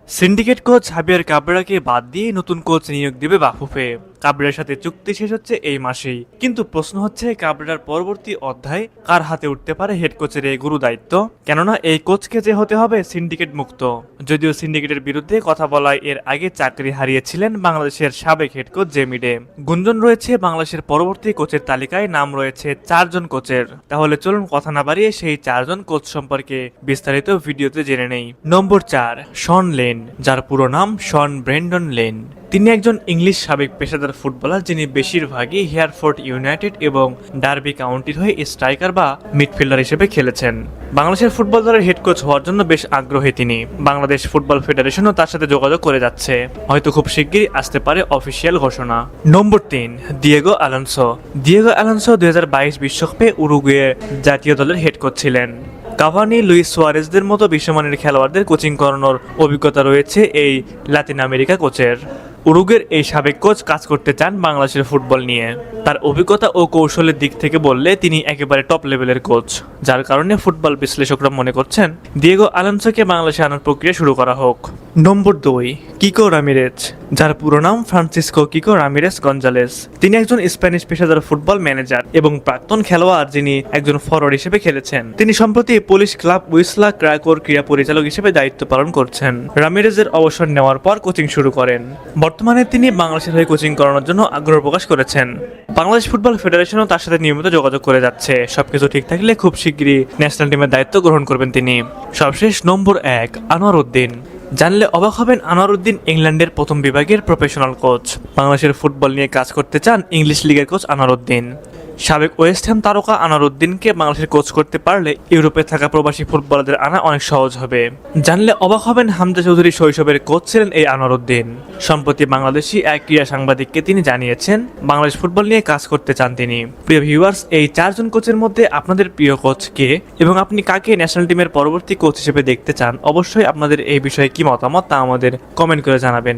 Syndicate coach হাবিয়ার কাবরেরাকে বাদ দিয়ে নতুন কোচ নিয়োগ দেবে বাফুফে। কাবরেরার সাথে চুক্তি শেষ হচ্ছে এই মাসেই, কিন্তু প্রশ্ন হচ্ছে কাবরেরার পরবর্তী অধ্যায় কার হাতে উঠতে পারে হেড কোচের এই গুরু দায়িত্ব। কেননা এই কোচকে যে হতে হবে সিন্ডিকেট মুক্ত। যদিও সিন্ডিকেটের বিরুদ্ধে কথা বলায় এর আগে চাকরি হারিয়েছিলেন বাংলাদেশের সাবেক হেড কোচ জেমিডে। গুঞ্জন রয়েছে বাংলাদেশের পরবর্তী কোচের তালিকায় নাম রয়েছে 4 জন কোচের। তাহলে চলুন কথা না বাড়িয়ে সেই 4 জন কোচ সম্পর্কে বিস্তারিত ভিডিওতে জেনে নেই। নম্বর 4, শন লেন, যার পুরো নাম শন ব্রেন্ডন লেন। তিনি একজন ইংলিশ সাবেক পেশাদার ফুটবলার, যিনি বেশিরভাগই হেয়ারফোর্ড ইউনাইটেড এবং ডার্বি কাউন্টির হয়ে স্ট্রাইকার বা মিডফিল্ডার হিসেবে খেলেছেন। বাংলাদেশের ফুটবল দলের হেড কোচ হওয়ার জন্য বেশ আগ্রহী তিনি। বাংলাদেশ ফুটবল ফেডারেশনও তার সাথে যোগাযোগ করে যাচ্ছে। হয়তো খুব শিগগিরই আসতে পারে অফিসিয়াল ঘোষণা। নম্বর 3, দিয়েগো আলোনসো। দিয়েগো আলোনসো 2022 বিশ্বকাপে উরুগুয়ের জাতীয় দলের হেড কোচ ছিলেন। কাভানি, লুইস সুয়ারেজদের মতো বিশ্বমানের খেলোয়াড়দের কোচিং করানোর অভিজ্ঞতা রয়েছে এই লাতিন আমেরিকা কোচের। উরুগুয়ের এই সাবেক কোচ কাজ করতে চান বাংলাদেশের ফুটবল নিয়ে। তার অভিজ্ঞতা ও কৌশলের দিক থেকে বললে তিনি একেবারে টপ লেভেলের কোচ, যার কারণে ফুটবল বিশ্লেষকরা মনে করছেন দিয়েগো আলোনসোকে বাংলাদেশে আনার প্রক্রিয়া শুরু করা হোক। নম্বর 2, কিকো রামিরেজ, যার পুরো নাম ফ্রান্সিসকো কিকো রামিরেজ গঞ্জালেস। তিনি একজন স্প্যানিশ পেশাদার ফুটবল ম্যানেজার এবং প্রাক্তন খেলোয়াড়, যিনি একজন ফরওয়ার্ড হিসেবে খেলেছেন। তিনি সম্প্রতি পুলিশ ক্লাব উইসলা ক্রাকোর ক্রীড়া পরিচালক হিসেবে দায়িত্ব পালন করছেন। রামিরেজের অবসর নেওয়ার পর কোচিং শুরু করেন। বর্তমানে তিনি বাংলাদেশের হয়ে কোচিং করানোর জন্য আগ্রহ প্রকাশ করেছেন। বাংলাদেশ ফুটবল ফেডারেশনও তার সাথে নিয়মিত যোগাযোগ করে যাচ্ছে। সবকিছু ঠিক থাকলে খুব শিগগিরই ন্যাশনাল টিমের দায়িত্ব গ্রহণ করবেন তিনি। সবশেষ নম্বর 1, আনোয়ার উদ্দিন। জানলে অবাক হবেন, আনোয়ার উদ্দিন ইংল্যান্ডের প্রথম বিভাগের প্রফেশনাল কোচ। বাংলাদেশের ফুটবল নিয়ে কাজ করতে চান ইংলিশ লিগের কোচ আনোয়ার উদ্দিন। সাবেক ওয়েস্ট হ্যাম তারকা আনোয়ার উদ্দিনকে বাংলাদেশের কোচ করতে পারলে ইউরোপে থাকা প্রবাসী ফুটবলারদের আনা অনেক সহজ হবে। জানলে অবাক হবেন, হামজা চৌধুরী শৈশবের কোচ ছিলেন এই আনোয়ার উদ্দিন। সম্প্রতি বাংলাদেশি এক ক্রীড়া সাংবাদিককে তিনি জানিয়েছেন বাংলাদেশ ফুটবল নিয়ে কাজ করতে চান তিনি। প্রিয় ভিউয়ার্স, এই 4 জন কোচের মধ্যে আপনাদের প্রিয় কোচ কে এবং আপনি কাকে ন্যাশনাল টিমের পরবর্তী কোচ হিসেবে দেখতে চান? অবশ্যই আপনাদের এই বিষয়ে কি মতামত তা আমাদের কমেন্ট করে জানাবেন।